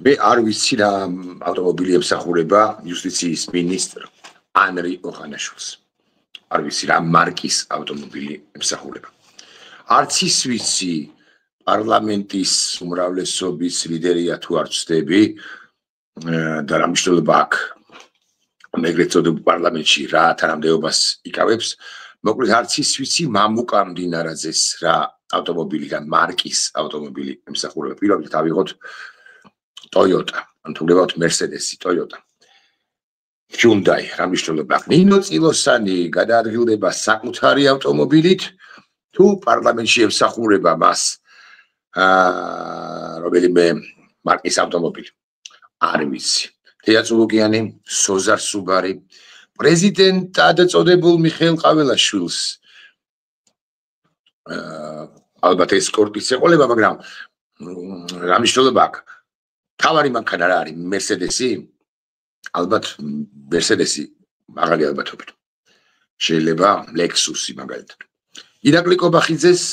მე არ ვიცი რა ავტომობილი ემსახურება იუსტიციის მინისტრ ანრი ოხანაშვილს. არ ვიცი რა მარკის ავტომობილი ემსახურება. არც ის ვიცი პარლამენტის უმრავლესობის ლიდერია თუ არ ვცდები და რა მნიშვნელობა აქვს ეგრეთ წოდებულ პარლამენტში რა თანამდებობას იკავებს. მოკლედ არც ის ვიცი მამუკა მდინარაძეს რა ავტომობილი და მარკის ავტომობილი ემსახურება. პირობითად ავიღოთ Toyota, ან თუ გლებავთ Mercedes-ი, Toyota. Hyundai, რა მნიშვნელობა აქვს? ნინო წილოსანი გადაადგილდება საკუთარი ავტომობილით, თუ პარლამენტში ემსახურება მას რომელიმე მარკის ავტომობილი. არ ვიცი. თეა წულუკიანი, სოზარ სუბარი, პრეზიდენტად წოდებულ მიხეილ ყაველაშვილს ალბათ ესკორტიც ეყოლება, მაგრამ რა მნიშვნელობა აქვს? თავარი მანქანა რა არის Mercedes-ი? ალბათ Mercedes-ი მაგალი ალბათობით. შეიძლება Lexus-ი მაგალითად. ირაკლი კობახიძეს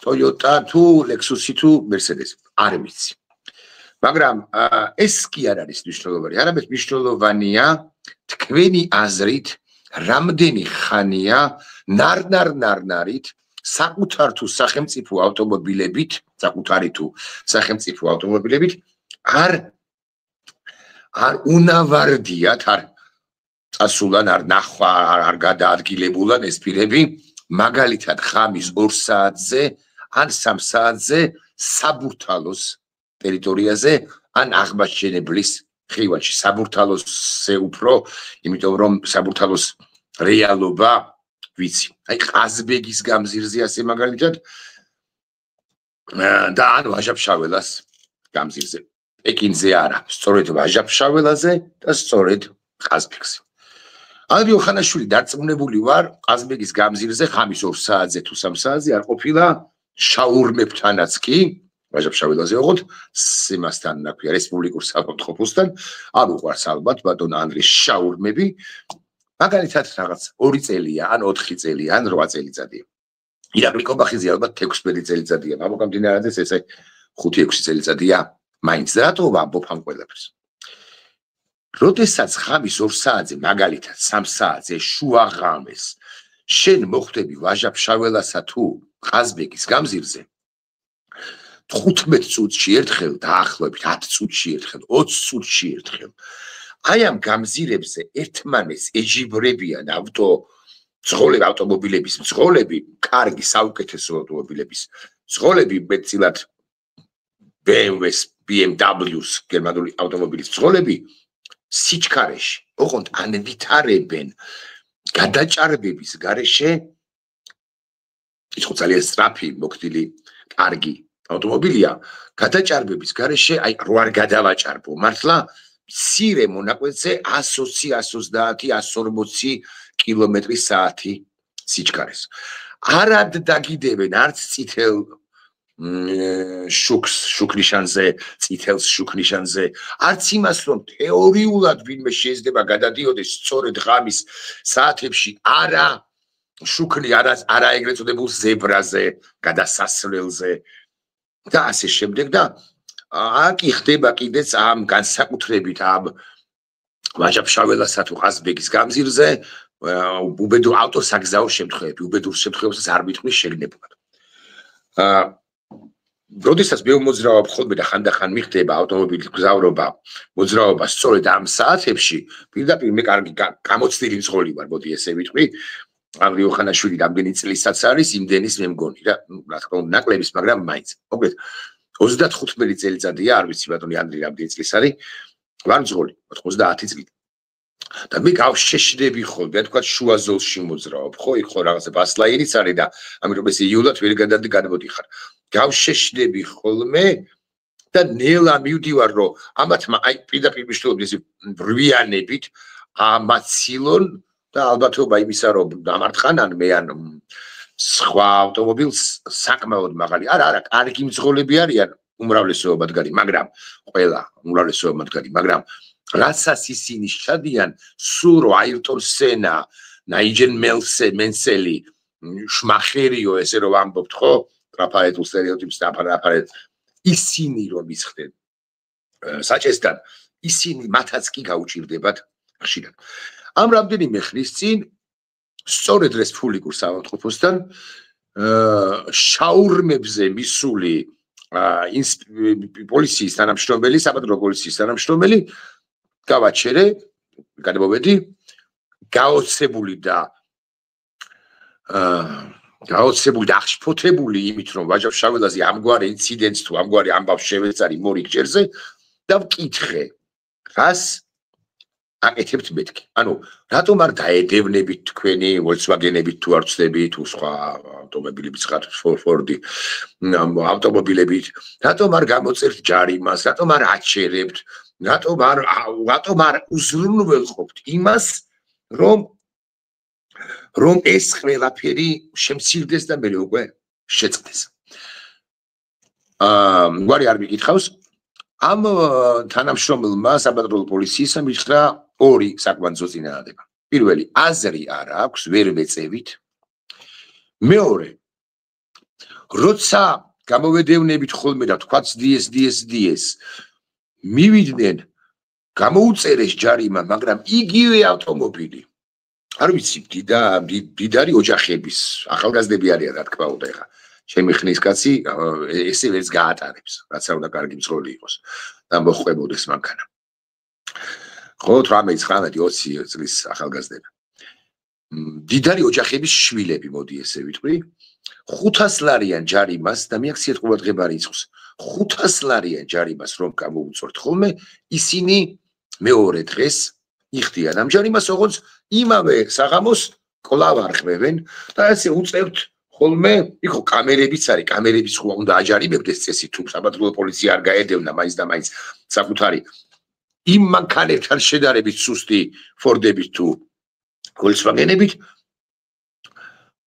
Toyota თუ Lexus-ი თუ Mercedes-ი. არ ვიცი. მაგრამ ეს კი არ არის მნიშვნელოვანი. არამედ მნიშვნელოვანია თქვენი აზრით რამდენი ხანია ნარნარით საკუთარ თუ სახელმწიფო ავტომობილებით, საკუთარი თუ სახელმწიფო ავტომობილებით არ უნავარდიათ, არ წასულან, არ ნახვა, არ გადაადგილებულან ეს პირები, მაგალითად ხამის 2 საათზე ან 3 საათზე საბურთალოს ტერიტორიაზე ან აღმაშენებლის ხივანში. საბურთალოსზე უფრო, იმიტომ რომ საბურთალოს რეალობა ვიცი. აი ყაზბეგის გამზირზე ასე მაგალითად და ან ვაჟა-ფშაველას გამზირზე. პეკინზე არა, სწორედ ვაჟა-ფშაველაზე და სწორედ ყაზბეგზე. ანრი ოხანაშვილი დარწმუნებული ვარ, ყაზბეგის გამზირზე ხამის 2 საათზე თუ 3 საათზე არ ყოფილა შაურმებთანაც კი, ვაჟა-ფშაველაზე ოღონდ იმასთან ნაქვია რესპუბლიკურ საფრთხოსთან, არ უყვარს ალბათ ბატონ ანდრის შაურმები, მაგალითად რაღაც 2 წელია, ან 4 წელია, ან 8 წელიწადია. ირაკლი კობახიძე ალბათ 16 წელიწადია, მამუკა მდინარაძეს ესე 5-6 წელიწადია. მაინც რატო ვამბობ ამ ყველაფერს? როდესაც ხამის 2 საათზე, მაგალითად 3 საათზე შუაღამეს შენ მოხვდები ვაჟა-ფშაველასა თუ ყაზბეგის გამზირზე 15 წუთში ერთხელ დაახლოებით 10 წუთში ერთხელ 20 წუთში ერთხელ აი ამ გამზირებზე ერთმანეთს ეჯიბრებიან ავტომობილების მძღოლები, კარგი საუკეთესო ავტომობილების მძღოლები, მეტწილად BMW-ს გერმანული ავტომობილის მძღოლები სიჩქარეში, ოღონდ ანვითარებენ გადაჭარბების გარეშე, ის ხო ძალიან სწრაფი, მოქმედი, კარგი ავტომობილია, გადაჭარბების გარეშე, აი რო არ გადავაჭარბო, მართლა მცირე მონაკვეთზე 120, 140 კმ/სთ სიჩქარეს. არად დაგიდებენ არც წითელ შუქნიშანზე, წითელს შუქნიშანზე, არც იმას, რომ თეორიულად ვინმე შეიძლება გადადიოდეს სწორედ ღამის საათებში არა შუქნი, არა ეგრეთ წოდებულ ზებრაზე, გადასასვლელზე და ასე შემდეგ და კი ხდება კიდეც ამ განსაკუთრებით ამ ვაჟა-ფშაველასა თუ ყაზბეგის გამზირზე უბედურ ავტოსაგზაო შემთხვევები, უბედურ შემთხვევებსაც არ ვიტყვი შეგნებულად. როდესაც მე მოძრაობ ხოლმე და ხანდახან მიხდება ავტომობილის გზავრობა, მოძრაობა სწორედ ამ საათებში, პირდაპირ მე კარგი გამოცდილი მძღოლი ვარ, მოდი ესე ვიტყვი. ანრი ოხანაშვილი რამდენი წლისაც არის, იმდენის მე მგონი რა თქმა უნდა ნაკლების, მაგრამ მაინც. მოკლედ 35 წელიწადია, არ ვიცი ბატონი ანდრი რამდენი წლის არის, ვარ მძღოლი, 30 წლით. და მე გავშეშდები ხოლმე, თქვა შუა ზოლში მოძრაობ, ხო, იქ ხო რაღაცა ბასლაინიც არის და ამიტომ ესე იულად ვერ გადამოდიხარ. გავშეშდები ხოლმე და ნელა მივდივარ, რომ ამათმა აი პირდაპირ მნიშვნელობით ესე ბრვიანებით ამაცილონ და ალბათობა იმისა, რომ დამარტყან ან მე ან სხვა ავტომობილს საკმაოდ მაღალი. არა, კარგი მძღოლები არიან უმრავლესობა მათგანი, მაგრამ ყველა უმრავლესობა მათგანი, მაგრამ რასაც ისინი შადიან, სულ რო აირტონ სენა, ნაიჯენ მენსელი, შმახერიო ესე რომ ვამბობთ, ხო? ტრაფაეტულ სტერეოტიპს და აფარეთ ისინი რომ ისხდნენ საჭესთან ისინი მათაც კი გაუჭირდებათ ხშირად. ამ რამდენიმე ხნის წინ სწორედ რესპუბლიკურ საავადმყოფოსთან შაურმებზე მისული პოლიციის თანამშრომელი, საპატრულო პოლიციის თანამშრომელი გავაჩერე, გადმოვედი, გაოცებული და აღშფოთებული იმით, რომ ვაჟა-ფშაველაზე ამგვარი ინციდენტს თუ ამგვარი ამბავს შევეწარი მორიგჯერზე და ვკითხე, რას აკეთებთ მეთქი. ანუ რატომ არ დაედევნებით თქვენი Volkswagen-ებით თუ არ ვწდებით თუ სხვა ავტომობილებით, Ford-ი ავტომობილებით, რატომ არ გამოწერთ ჯარიმას, რატომ არ აჩერებთ, რატომ არ უზრუნველყოფთ იმას, რომ ეს ყველაფერი შემცირდეს და მე უკვე შეწყდეს. გვარი არ მიკითხავს. ამ თანამშრომელმა საპატრულო პოლიციისა მითხრა ორი საკვანძო წინააღმდება. პირველი, აზრი არ აქვს, ვერ ვეწევით. მეორე, როცა გამოვედევნებით ხოლმე და თქვაც DS მივიდნენ, გამოუწერეს ჯარიმა, მაგრამ იგივე ავტომობილი. არ ვიცი, დიდარი ოჯახების, ახალგაზრდები არიან, რა თქმა უნდა, ეხა. ჩემი ხნის კაცი ესე ვერც გაატარებს, რაც არ უნდა კარგი მძღოლი იყოს და მოხვებოდეს მანქანა. ხო, 18-19-20 წლის ახალგაზრდები. დიდარი ოჯახების შვილები, მოდი ესე ვიტყვი, 500 ლარიან ჯარიმას და მიაქციეთ ყურადღება რიცხვს. 500 ლარიან ჯარიმას რომ გამოუწორთ ხოლმე, ისინი მეორე დღეს იხდიან ამ ჯარიმას, როგორც იმავე საღამოს კვლავ არხმევენ და ესე უწევთ ხოლმე, იქ კამერებიც არის, კამერებიც ხო უნდა აჯარიმებდეს წესი თუ საპატრულო პოლიცია არ გაედევნა მაინც და მაინც საკუთარი იმ მანქანებთან შედარებით სუსტი Ford-ებით თუ Volkswagen-ებით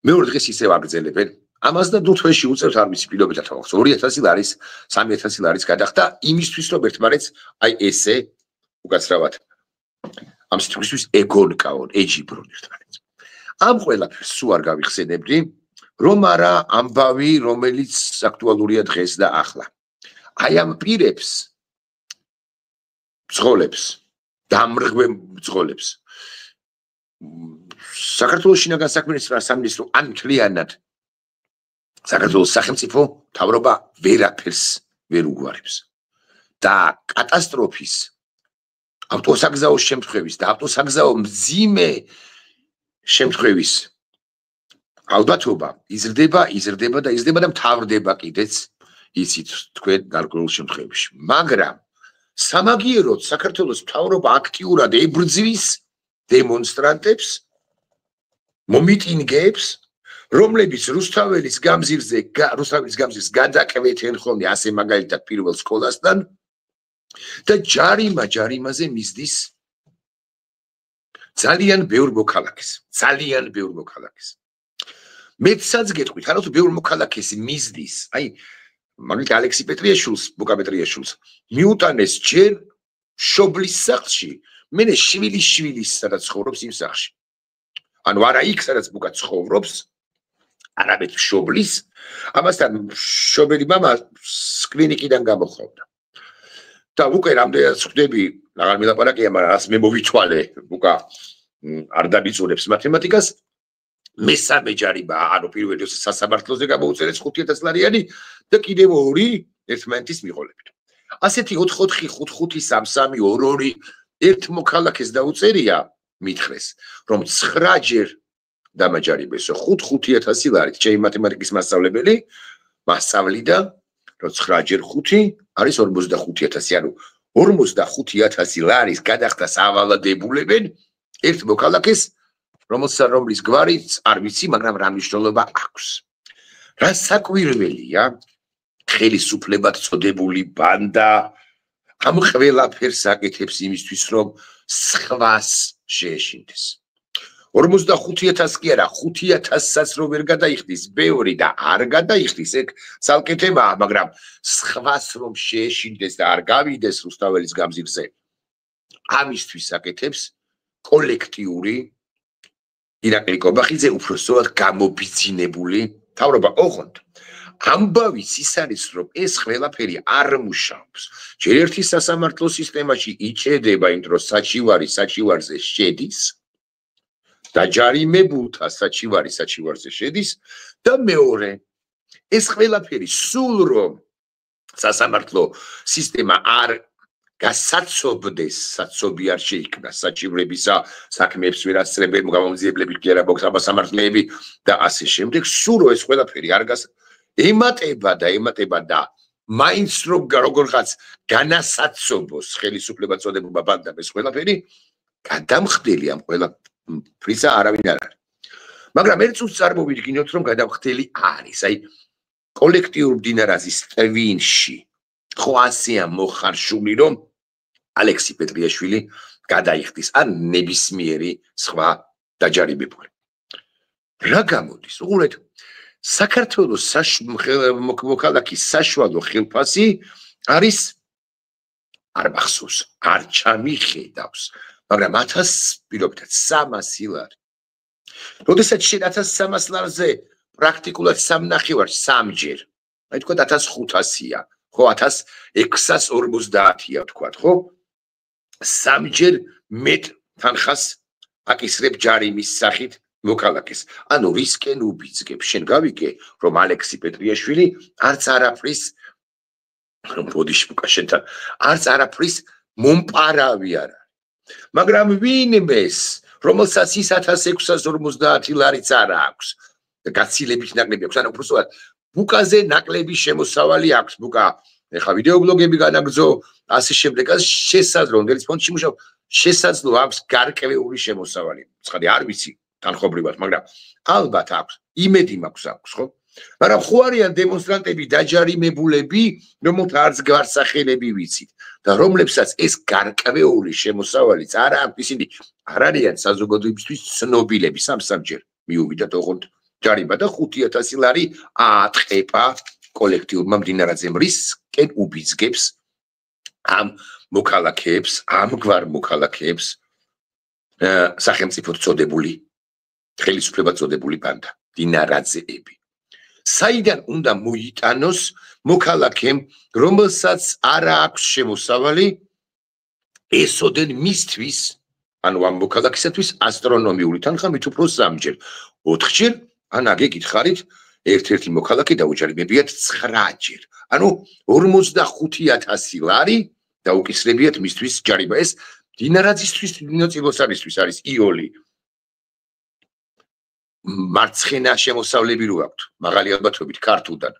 მეორე დღეს ისევ აგრძელებენ. ამას და თვეში უწევთ არ ვიცი პირობითად თავს 2000 ლარის 3000 ლარის გადახდა იმისთვის რომ ერთმანეთს აი ესე უკაცრავად ამ სიტყვისთვის ეგონკაონ ეჯიბრონ ერთმანეთს. ამ ყველაფერს სულ არ გავიხსენებდი, რომ არა ამბავი, რომელიც აქტუალურია დღეს და ახლა. აი ამ პირებს ბრძოლებს, დამრღვე ბრძოლებს. საქართველოს შინაგან საქმეთა სამინისტრო ან მთლიანად საქართველოს სახელმწიფო მთავრობა ვერაფერს ვერ უგვარებს. და კატასტროფის ავტოსაგზაო შემთხვევის და ავტოსაგზაო მძიმე შემთხვევის ალბათობა იზრდება და მთავრდება კიდეც იცით თქვენ გარკვეულ შემთხვევებში. მაგრამ სამაგიეროდ საქართველოს მთავრობა აქტიურად ებრძვის დემონსტრანტებს, მომიტინგეებს, რომლებიც რუსთაველის გამზირს გადაკვეთენ ხოლმე ასე მაგალითად პირველ სკოლასთან და ჯარიმაზე მისდის ძალიან ბევრ მოქალაქეს. მეცაც გეტყვით, არა თუ ბევრ მოქალაქეს მისდის, აი მაგალითად ალექსი პეტრიაშვილს მიუტანეს ჯერ შობლის სახლში, მენე შვილის სადაც ცხოვრობს იმ სახლში. ანუ არა იქ სადაც ბუკა ცხოვრობს, არამედ შობლის, ამასთან შობელი მამა კლინიკიდან გამოხობდა. და უკვე რამდენად ხვდები, აღარ მილაპარაკია, მაგრამ რას მე მოვითვალე, ბუკა არ დაბიძურებს მათემატიკას, მესამე ჯარიმა, ანუ პირველი სასამართლოზე გამოუწერეს 5000 ლარიანი და კიდევ ორი ერთმანეთის მიყოლებით. ასეთი 4-4, 5-5, 3-3, 2-2 ერთ მოქალაქეს დაუწერია, მითხრეს, რომ 9 ჯერ დამაჯარებეს 5-5000 ლარით. ჩემი მათემატიკის მასწავლიდა, რომ 9 ჯერ 5 არის 45000, ანუ 45000 ლარის გადახდას ავალდებულებენ ერთ მოქალაქეს, რომლის გვარიც არ ვიცი, მაგრამ რა მნიშვნელობა აქვს. რა საკვირველია ხელისუფლებად წოდებული ბანდა ამ ყველაფერს აკეთებს იმისთვის, რომ სხვას შეეშინდეს. 45000 კი არა, 5000-საც რო ვერ გადაიხდის, ბევრი და არ გადაიხდის, ეგ ცალკეთებაა, მაგრამ სხვას რომ შეეშინდეს და არ გავიდეს რუსთაველის გამზირზე, ამისთვის აკეთებს კოლექტიური ირაკლი კობახიძე უფრო სწორად გამობიძინებული მთავრობა. ოღონდ ამბავიც ის არის, რომ ეს ყველაფერი არ მუშაობს. ჯერ ერთი სასამართლო სისტემაში იჭედება იმ დროს საჩივარზე შედის და ჯარიმებულთა საჩივარზე შედის და მეორე ეს ყველაფერი სულ რომ სასამართლო სისტემა არ გასაცობდეს, საცობი არ შეიქმნას საჩივრებისა, საქმეებს ვერ ასწრებენ, გამომძიებლები კი არა გვაქვს სამართლეები და ასე შემდეგ, სულ რომ ეს ყველაფერი არ ემატება და მაინც როგორღაც განასაცობოს ხელისუფლება წოდებულმა ბანდამ ეს ყველაფერი გადამხდელი ამ ყველაფრისა არავინ არ არის. მაგრამ ერთ წუთს წარმოვიდგინოთ, რომ გადამხდელი არის. აი კოლექტიურ მდინარაძის ტვინში ხო ასეა მოხარშული, რომ ალექსი პეტრიაშვილი გადაიხდის ან ნებისმიერი სხვა დაჯარიმებული. რა გამოდის? უყურეთ, საქართველოს მოქალაქის საშუალო ხელფასი არის არ მახსოვს, არ ჩამიხედავს, მაგრამ 1000 პირობითად 300 ლარი. როდესაც შენ 1300 ლარზე პრაქტიკულად 3.5 სამჯერ, აი თქვა 1500-ია, ხო 1650-ია თქვა, ხო? სამჯერ მეტ თანხას აკისრებ ჯარიმის სახით მოქალაქეს. ანუ რისკენ უბიძგებ, შენ გავიგე, რომ ალექსი პეტრიაშვილი არც არაფრის რომ ბოდიშმუკა შენთან არც არაფრის მომპარავი არ არის. მაგრამ ვინმეს, რომელსაც ის 1650 ლარიც არ აქვს, გაცილებით ნაკლები აქვს, ანუ უბრალოდ ბუკაზე ნაკლები შემოსავალი აქვს, ბუკა ეხა ვიდეობლოგები განაგრძო, ასე შემდეგ, შესაძლო რომელიც ფონდში მუშაობს, შესაძლო აქვს გარკვეული შემოსავალი. ცხადი არ ვიცი თანხობრივად, მაგრამ ალბათ აქვს, იმედი მაქვს აქვს, ხო? მაგრამ ხო არიან დემონსტრანტები დაჯარიმებულები, რომელთა არც გვარსახელები ვიცით და რომლებსაც ეს გარკვეული შემოსავალიც არ აქვს, ისინი არ არიან საზოგადოებისთვის ცნობილები, სამჯერ მიუვიდათ ოღონდ ჯარიმა და 5000 ლარი აატყება კოლექტიურმა მდინარაძემ, რისკენ უბიძგებს ამ მოქალაქეებს, ამგვარ მოქალაქეებს სახელმწიფო წოდებული, ხელისუფლება წოდებული ბანდა, მდინარაძეები. საიდან უნდა მოიტანოს მოქალაქემ, რომელსაც არ აქვს შემოსავალი, ესოდენ მისთვის, ანუ ამ მოქალაქისათვის ასტრონომიული თანხა მით უფრო სამჯერ, 4ჯერ, ან აგე გითხარით, ერთ-ერთი მოქალაქე დაუჯარიმებიათ 9ჯერ. ანუ 45000 ლარი დაუკისრებიათ მისთვის ჯარიმა. ეს მდინარაძისთვის, დინოციბოსარისთვის არის იოლი. მარცხენა შემოსავლები რო აქვთ, მაღალი ალბათობით ქართულთან.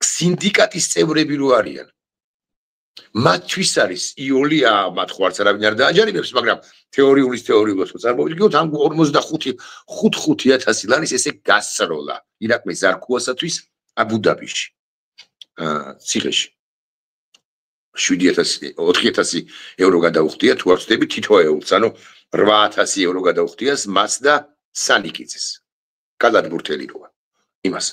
სინდიკატის წევრები რო არიან. მათთვის არის იოლი, მათ ხო არც არავინ არ დააჯარიმებს, მაგრამ თეორიულს წარმოვიდგინოთ, ამ 55000 ლარის ესე გასროლა ირაკლი ზარქუასათვის აბუ-დაბიში. ციხეში. 4000 ევრო გადაუხდია თუ არ ვცდები თითოეულს, ანუ 8000 ევრო გადაუხდიას მას და სანიკიძეს. გადადგურთელი როა. იმას.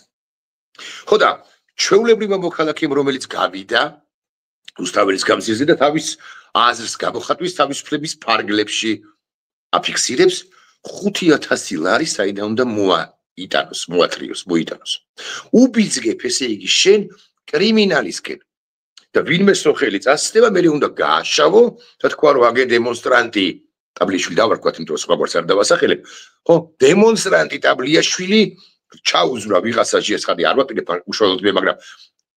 ხო და ჩვეულებრივმა მოქალაქემ, რომელიც გავიდა რუსთაველის გამზირზე და თავის აზრს გამოხატვის თავისუფლების ფარგლებში აფიქსირებს 5000 ლარი საიდან უნდა მოიტანოს. უბიძგებ, ესე იგი, შენ კრიმინალისკენ და ვინმე სოხელი წასწდება, მე უნდა გააშავო, და თქვა რომ აგე დემონსტრანტი ტაბლიაშვილი დავარქვათ, იმიტომ რომ სხვაგვარს არ დავასახელებ. ხო, დემონსტრანტი ტაბლიაშვილი ჩაუზურა ვიღაცაში, ეს ხადი არ ვაპირებ უშუალოდ მე, მაგრამ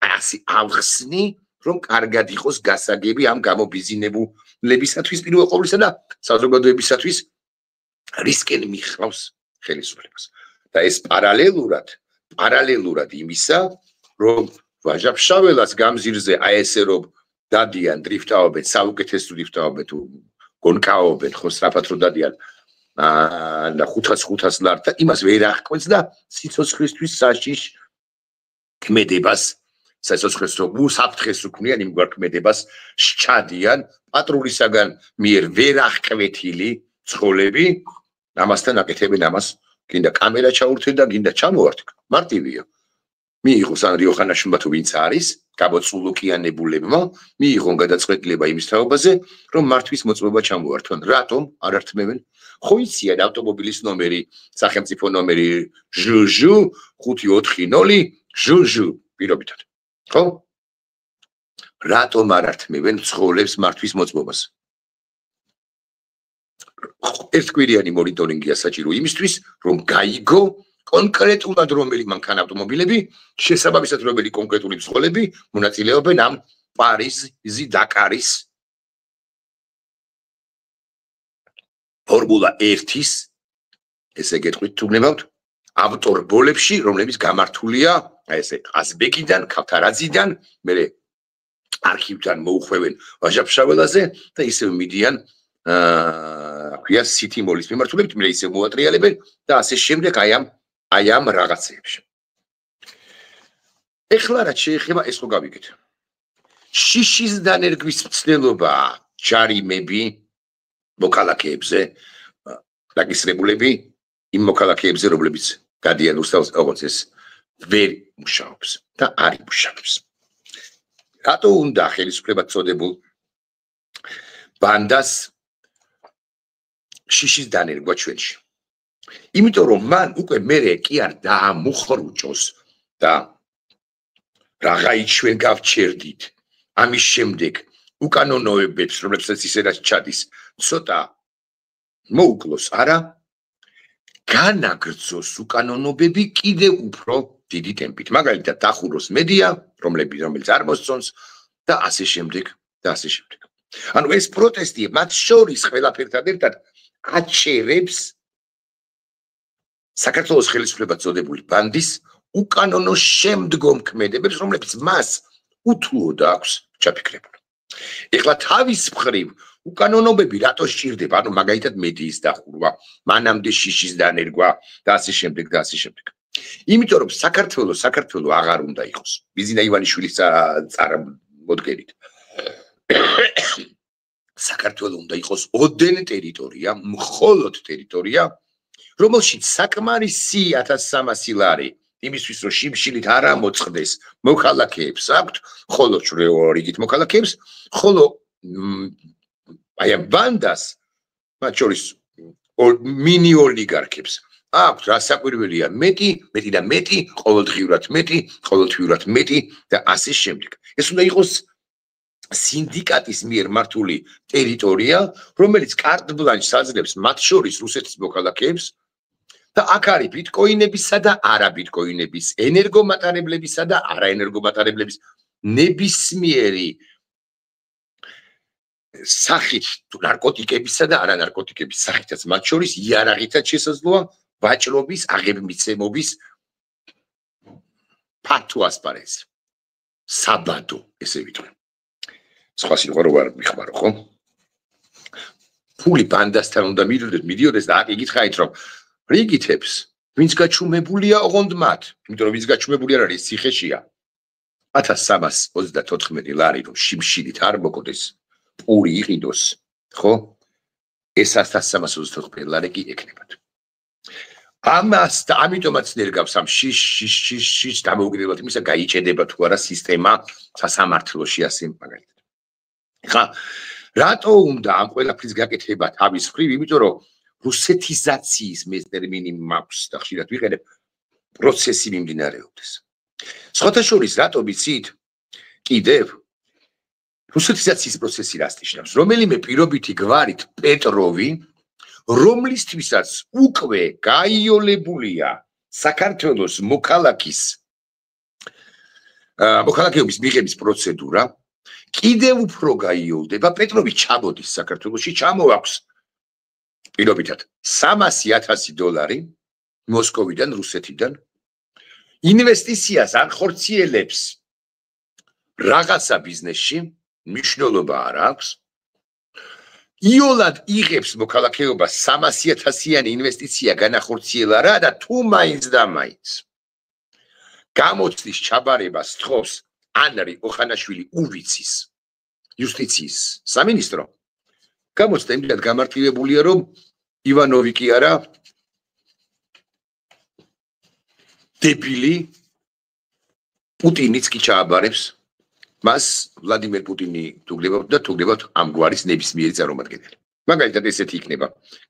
ასე ავხსნი, რომ კარგად იყოს გასაგები ამ გამობიზინებულებისათვის პირველ ყოვლისა და საზოგადოებისათვის რისკენ მიხრავს ხელისუფლებას. და ეს პარალელურად იმისა, რომ ვაჟა-ფშაველას გამზირზე აი ესე რომ დადიან, დრიფტაობენ, საუკეთესო დრიფტაობენ თუ გონკაობენ, ხო სწრაფად რო დადიან და 500 ლარი და იმას ვერ აღკვეთს და სიცოცხლისთვის საშიშ ქმედებას სიცოცხლეს რო უსაფრთხეს უქმნიან იმგვარ ქმედებას სჩადიან პატრულისაგან მიერ ვერ აღკვეთილი ცხოველები ამასთან აკეთებენ ამას გინდა კამერა ჩაურთე და გინდა ჩამოვართქ მარტივია მიიღოს ან რიოხანაშვილმა თუ ვინც არის გაბოცულოკიანებულებმა მიიღონ გადაწყვეტილება იმის თაობაზე რომ მართვის მოწმობა ჩამოვართვან რატომ არ ართმევენ ხო იციან ავტომობილის ნომერი, სახელმწიფო ნომერი ჟჟ 540 ჟჟ პირობითად. ხო? რატომ არ ართმევენ ცხოველებს მართვის მოწმობას? ერთკვირიანი მონიტორინგია საჭირო იმისთვის, რომ გაიგო კონკრეტულად რომელი მანქანა ავტომობილები, შესაბამისად რომელი კონკრეტული ცხოველები მონაწილეობენ ამ პარიზი დაკარის ფორმულა 1-ის, ესე გეტყვით თუ გნებავთ, ავტორბოლებში, რომლებიც გამართულია, ესე ყაზბეგიდან, ქავთარაძიდან, მერე არქივთან მოუხვევენ ვაჟა-ფშაველაზე და ისევ მიდიან ქვია სითიმოლის მიმართულებით, მერე ისევ მოატრიალებენ და ასე შემდეგ აი ამ რაღაცეებში. ეხლა რაც შეეხება ეს ხო გავიგეთ. შიშის დანერგვის მცდელობა, ჯარიმები მოქალაქეებზე, დაკისრებულები იმ მოქალაქეებზე, რომლებიც გადიან უსწავლოს როგორც ეს ვერ მუშაობს და არ იმუშავებს. რატო უნდა ხელისუფლებად წოდებულ ბანდას შიშის დანერგვა ჩვენში? იმიტომ რომ მან უკვე მერე კი არ დაამუხრუჭოს და რაღაცა ჩვენ გავჩერდით. ამის შემდეგ უკანონოებებს, რომლებსაც ისედაც ჩადის, ცოტა მოუკლოს არა, განაგრძოს უკანონობები კიდევ უფრო დიდი ტემპით. მაგალითად, დახუროს მედია, რომელიც არ მოსწონს და ასე შემდეგ და ასე შემდეგ. ანუ ეს პროტესტი მათ შორის ყველაფერთან ერთად აჩერებს საქართველოს ხელისუფლებად წოდებული ბანდის უკანონო შემდგომ ქმედებებს, რომლებიც მას უთუოდ აქვს ჩაფიქრებული. ეხლა თავის მხრივ უკანონობები რატო სჭირდება? ანუ მაგალითად მედიის დახურვა, მანამდე შიშის დანერგვა და ასე შემდეგ და ასე შემდეგ. იმიტომ რომ საქართველო აღარ უნდა იყოს. ბიზინა ივანიშვილის წარმოდგენით. საქართველო უნდა იყოს ოდენ ტერიტორია, მხოლოდ ტერიტორია, რომელშიც საკმარისი 1300 ლარი იმისთვის რომ შიმშილით არ ამოწყდეს მოქალაქეებს აქვთ, ხოლო რიგით მოქალაქეებს, ხოლო აი ამ ბანდას, მათ შორის მინი ოლიგარქებს აქვთ რასაკვირველია მეტი და მეტი, ყოველდღიურად მეტი და ასე შემდეგ. ეს უნდა იყოს სინდიკატის მიერ მართული ტერიტორია, რომელიც კარტ ბლანშს აძლევს მათ შორის რუსეთის მოქალაქეებს და აქ არის ბიტკოინებისა და არაბიტკოინების, ენერგომატარებლებისა და არაენერგომატარებლების ნებისმიერი სახით ნარკოტიკებისა და არანარკოტიკების სახითაც მათ შორის იარაღითაც შესაძლოა ვაჭრობის, აღებმიცემობის ფართო ასპარეზი. საბადო, ესე ვიტყვი. სხვა სიტყვა არ მიხმარო, ხო? ფული ბანდასთან უნდა მიდიოდეს და აქ იგითხარით, რომ რიგითებს, ვინც გაჩუმებულია, ოღონდ მათ, იმიტომ რომ ვინც გაჩუმებული არ არის, ციხეშია. 1324 ლარი, რომ შიმშილით არ მოკვდეს, პური იყიდოს, ხო? ეს 1324 ლარი კი ეკნებათ. ამას და ამიტომაც ნერგავს ამ შიშ დამოუკიდებლად იმისა გაიჭედება თუ არა სისტემა სასამართლოში ასე მაგალითად. ხა რატო უნდა ამ ყველაფრის გაკეთება თავის მხრივ? იმიტომ რომ რუსეთიზაციის მე ტერმინი მაქვს და ხშირად ვიყენებ, პროცესი მიმდინარეობდეს. სხვათა შორის რატო ვიცით? კიდევ რუსეთიზაციის პროცესი რას ნიშნავს? რომელიმე პირობითი გვარით პეტროვი, რომლისთვისაც უკვე გაიოლებულია საქართველოს მოქალაქეობის მიღების პროცედურა, კიდევ უფრო გაიოლდება, პეტროვი ჩამოდის საქართველოში, ჩამოაქვს პირობითად $300,000 მოსკოვიდან, რუსეთიდან, ინვესტიციას არ ხორციელებს რაღაცა ბიზნესში, მნიშვნელობა არ აქვს, იოლად იღებს მოქალაქეობას 300,000-იანი ინვესტიცია განახორციელა რა და თუ მაინც და მაინც გამოცდის ჩაბარებას თხოვს ანრი ოხანაშვილი უბიცის იუსტიციის სამინისტრო, გამოცდა იმდენად გამარტივებულია, რომ ივანოვი კი არა დებილი პუტინიც კი ჩააბარებს მას ვლადიმერ პუტინი თუ გლებავთ ამ გვარის ნებისმიერი წარმომადგენელი. მაგალითად ესეთი იქნება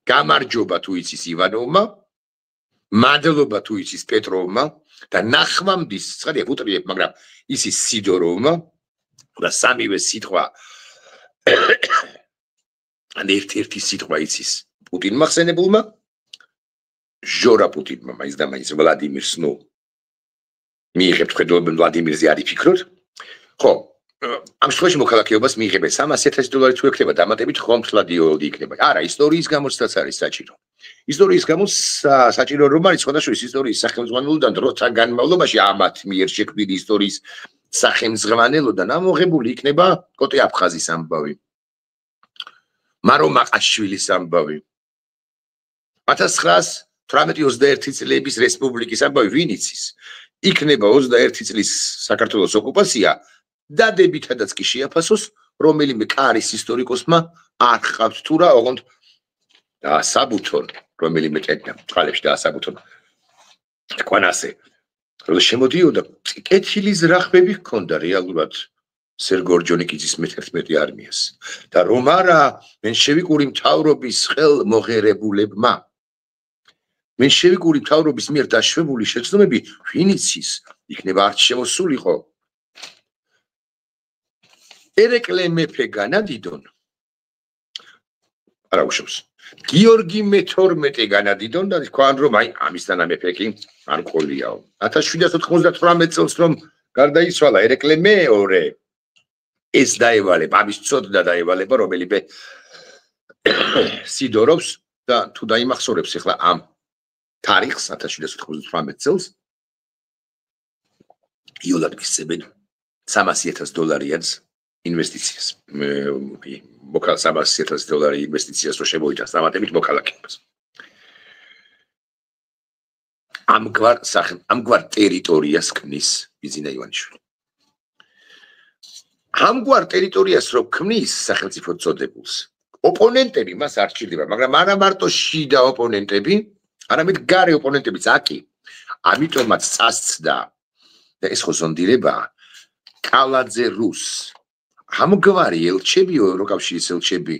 გამარჯობა თუ იცის ივანოვმა მადლობა თუ იცის პეტროვმა და ნახვამდის ცხადია ვუტრიებ მაგრამ იცის სიდოროვმა და სამივე სიტყვა ან ერთ-ერთი სიტყვა იცის პუტინმა ხსენებულმა ჟორა პუტინმა მაინც და მაინც ვლადიმირს ნუ მიიღებთ ხედავენ ვლადიმირზე არ იფიქროთ ხო ამ შემთხვევაში მოქალაქეობას მიიღებენ $300,000 თუ ექნება დამატებით ხომთლად იოლი იქნება არა ისტორიის გამოცდაც არის საჭირო ისტორიის გამოს საჭირო რომ არის სხვადასხვა ისტორიის სახელმძღვანელოდან დროთა განმავლობაში ამათ მიერ შექმნილი ისტორიის სახელმძღვანელოდან ამოღებული იქნება კოტე აფხაზის ამბავი მარო მაყაშვილის ამბავი 1918-21 წლების რესპუბლიკის ამბავი ვინ იცის იქნება 21 წლის საქართველოს ოკუპაცია დადებითადაც კი შეაფასოს რომელიმე კარის ისტორიკოსმა არ ხავთ თუ რა ოღონდ დაასაბუთონ რომელიმე ტექნა ხალებში დაასაბუთონ თქვენ ასე რომ შემოდიოდა კეთილი ზრახბები ჰქონდა რეალურად სერგორჯონიკიძის მე-11 არმიას და რომ არა მენშევიკური მთავრობის ხელმოღერებულებმა მენშევიკური მთავრობის მიერ დაშვებული შეცდომები ვინ იცის იქნება არც შემოსულიყო ერეკლე მეფე განადიდონ არა უშავს გიორგი მე-12 განადიდონ და თქვან რომ აი ამისთან ამეფე კი არ ყოლიაო 1798 წელს რომ გარდაიცვალა ერეკლე მეორე ეს დაევალება ამის წოდდა დაევალება რომელიმე სიდორობს და თუ დაიმახსოვრებს ახლა ამ თარიღს 1798 წელს იოლად მისცემენ $300,000 ინვესტიციას $300,000 ინვესტიციას რო შემოვიდეს დამატებით მოქალაქეობას ამგვარ ტერიტორიას ქმნის ბიზინა ივანიშვილი ამგვარ ტერიტორიას რო ქმნის სახელმწიფო წოდებულს ოპონენტები მას არ ჭირდება მაგრამ არა მარტო შიდა ოპონენტები არამედ გარე ოპონენტებიც აკი ამიტომაც წასცდა და ეს ხო ზონდირებაა კალაძე რუს ამგვარი ელჩები ევროკავშირის ელჩები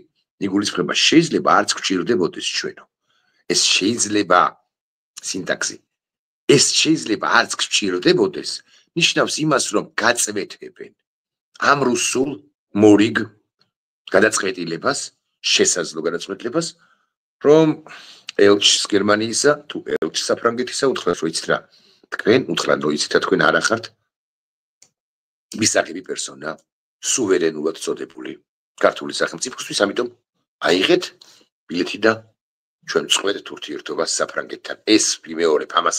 იგულისხმება შეიძლება არც გჭირდებოდეს ჩვენო ეს შეიძლება სინტაქსი ეს შეიძლება არც გჭირდებოდეს ნიშნავს იმას რომ გაწვეთებენ ამ რუსულ მორიგ გადაწყვეტილებას შესაძლო გადაწყვეტილებას რომ ელჩს გერმანიისა თუ ელჩს საფრანგეთისა უთხრას რომ იცით რა თქვენ უთხრან რომ იცით თქვენ არ ახართ მისაღები პერსონა სუვერენულად წოდებული ქართული სახელმწიფოსთვის ამიტომ აიღეთ ბილეთი და ჩვენ წყვეტთ ურთიერთობას საფრანგეთთან ეს მეორე ამას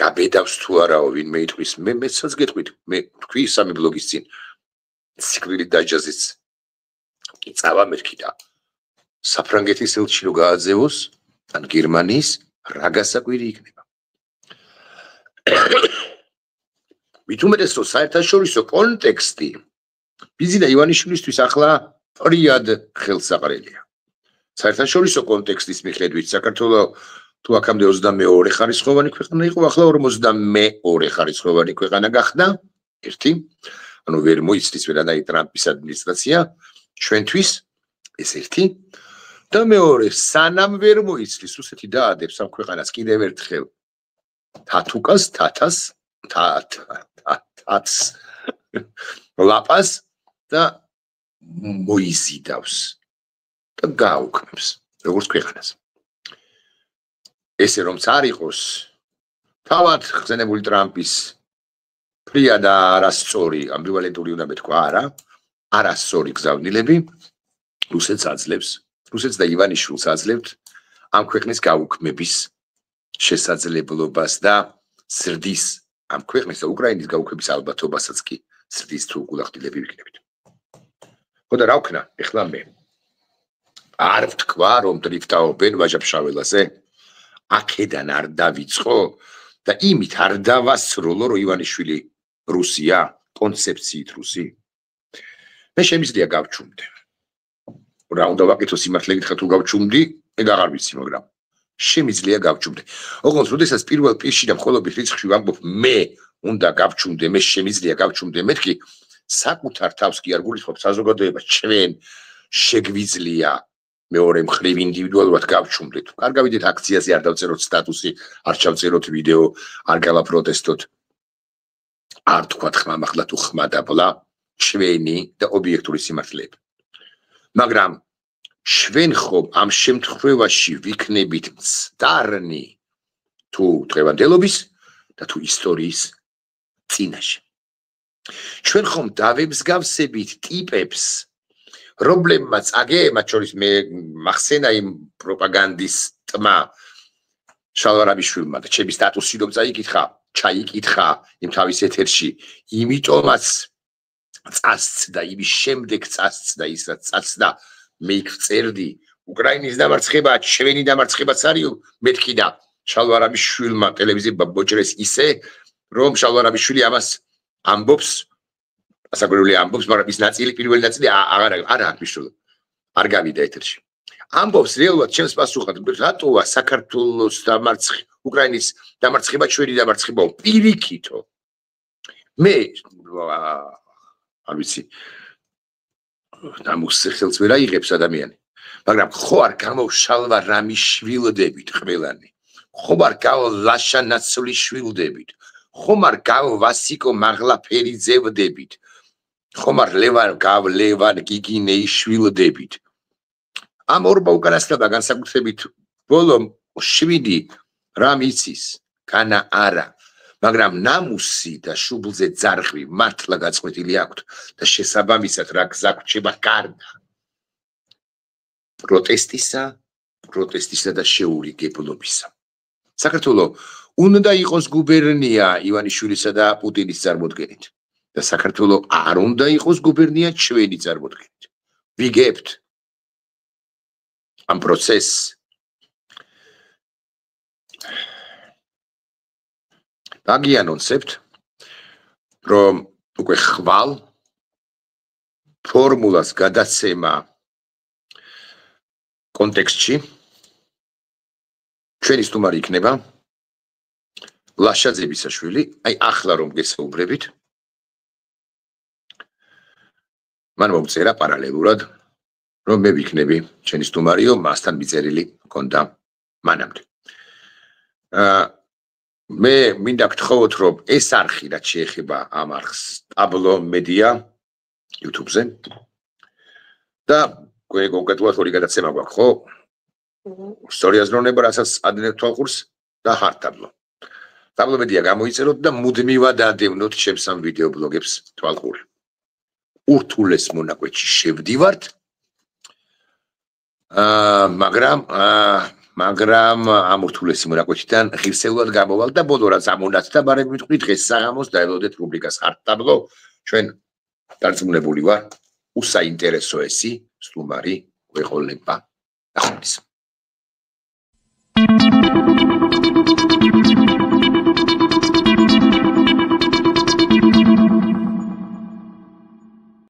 გაბედავს თუ არაო ვინმე იტყვის მე მეცაც გეტყვით მე თქვი სამი ბლოგის წინ სიკვდილით დაჯაზის წავა მეთქი და საფრანგეთის ელჩი რო გააძევოს ან გერმანიის რა გასაკვირი იქნება მით უმეტეს რომ საერთაშორისო კონტექსტი ბიზინა ივანიშვილისთვის ახლა პრიად ხელსაყრელია საერთაშორისო კონტექსტის მიხედვით საქართველოს თუ აქამდე 22 ხარისხოვანი ქვეყანა იყო ახლა 52 ხარისხოვანი ქვეყანა გახდა ერთი ანუ ვერ მოიცდის ვერანაირ ტრამპის ადმინისტრაცია ჩვენთვის ეს ერთი და მეორე სანამ ვერ მოიცდის რუსეთი დაადებს ამ ქვეყანას კიდევ ერთხელ თათუკას თათას თათს ლაპას და მოიზიდავს და გააუქმებს როგორც ქვეყანას ესე რომც არ იყოს თავად ხსენებული ტრამპის ფრია და არასწორი ამბივალენტური უნდა მეთქვა არა არასწორი გზავნილები რუსეთს აძლევს რუსეთს და ივანიშვილს აძლევთ ამ ქვეყნის გაუქმების შესაძლებლობას და ზრდის ამ ქვეყნის და უკრაინის გაუქმების ალბათობასაც კი ზრდის თუ გულახდილები ვიქნებით ხო და რა ვქნა ეხლა მე არ ვთქვა რომ დრიფტაობენ ვაჟა-ფშაველაზე აქედან არ დავიწყო და იმით არ დავასრულო რომ ივანიშვილი რუსია კონცეფციით რუსი მე შემიძლია გავჩუმდე რა უნდა ვაკეთო სიმართლე გითხრათ თუ გავჩუმდი მე აღარ ვიცი მაგრამ შემიძლია გავჩუმდე ოღონდ როდესაც პირველ პირში და მხოლოდ რიცხვში ვამბობ მე უნდა გავჩუმდე მე შემიძლია გავჩუმდე მეთქი საკუთარ თავს კი არ გულისხმობ საზოგადოებას ჩვენ შეგვიძლია მეორე მხრივ ინდივიდუალურად გავჩუმდით. არ გავიდეთ აქციაზე, არ დავწეროთ სტატუსი, არ ჩავწეროთ ვიდეო, არ გავაპროტესტოთ. არ თქვათ ხმამაღლა თუ ხმა და ბლა, ჩვენი და ობიექტური სიმართლეები. მაგრამ ჩვენ ხომ ამ შემთხვევაში ვიქნებით მცდარნი თუ დღევანდელობის და თუ ისტორიის წინაშე. ჩვენ ხომ დავემსგავსებით ტიპებს, რომლებმაც მათ შორის მე მახსენა იმ პროპაგანდისტმა შალვარაბიშვილმა და ჩემი სტატუსი რომ ჩაიკითხა იმ თავის ეთერში, იმიტომაც წასცდა, იმის შემდეგ წასცდა ის რაც წასცდა, მე იქ ვწერდი უკრაინის დამარცხება, ჩვენი დამარცხებაც არის მეთქი და შალვარაბიშვილმა ტელევიზია ბოჭრეს ისე, რომ შალვარაბიშვილი ამას ამბობს, ასაკურველი ამბობს, მაგრამ ის პირველი ნაწილი არ აღნიშნულა, არ გავიდა ეთერში. ამბობს რეალურად ჩემს პასუხად, რატოა საქართველოს უკრაინის დამარცხება ჩვენი დამარცხებაა პირიქითო. მე არ ვიცი, დამუსხელს ვერ აიღებს ადამიანი, მაგრამ ხო არ გამოვშალვა რამიშვილდებით ყველანი, ხომ არ გავლაშა ნაცვლიშვილდებით, ხომ არ გავვასიკო მაღლაფერიძევდებით, ხომ არ ლევან გიგინეიშვილდებით. ამ ორმა უკანასკნელმა განსაკუთრებით ბოლომ 7 რამ იცის, განა არა, მაგრამ ნამუსი და შუბლზე ძარღვი მართლა გაწყვეტილი აქვთ და შესაბამისად რა გზა გვჭება გარდა პროტესტისა და შეურიგებლობისა. საქართველო უნდა იყოს გუბერნია ივანიშვილისა და პუტინის წარმოდგენით და საქართველო არ უნდა იყოს გუბერნია ჩვენი წარმოდგენით. ვიგებთ ამ პროცესს აგიანონსებთ, რომ უკვე ხვალ ფორმულას გადაცემა კონტექსტში ჩვენი სტუმარი იქნება ლაშა ძებისაშვილი, აი ახლა რომ გესაუბრებით, მან მომწერა პარალელურად, რომ მე ვიქნები ჩვენი სტუმარიო, მასთან მიწერილი ჰქონდა მანამდე. მე მინდა გთხოვოთ, რომ ეს არხი რაც შეეხება ამ არხს, ტაბლო მედია YouTube-ზე და კონკრეტულად ორი გადაცემა გვაქვს, ხო? სწორი აზროვნება, რასაც ადნებთ თვალყურს და hard tablo. ტაბლო მედია გამოიწეროთ და მუდმივად ადევნოთ ჩემს ამ ვიდეო ბლოგებს თვალყური. ურთულეს მონაკვეთში შევდივართ, მაგრამ ამ ურთულესი მონაკვეთიდან ღირსეულად გამოვალ და ბოლო რაც ამონათდა, მაგრამ მიტყვი დღეს საღამოს დაელოდეთ რუბრიკას hard tablo. ჩვენ დარწმუნებული ვარ, უსაინტერესო ესი სტუმარი გვეყოლება. ნახვამდის.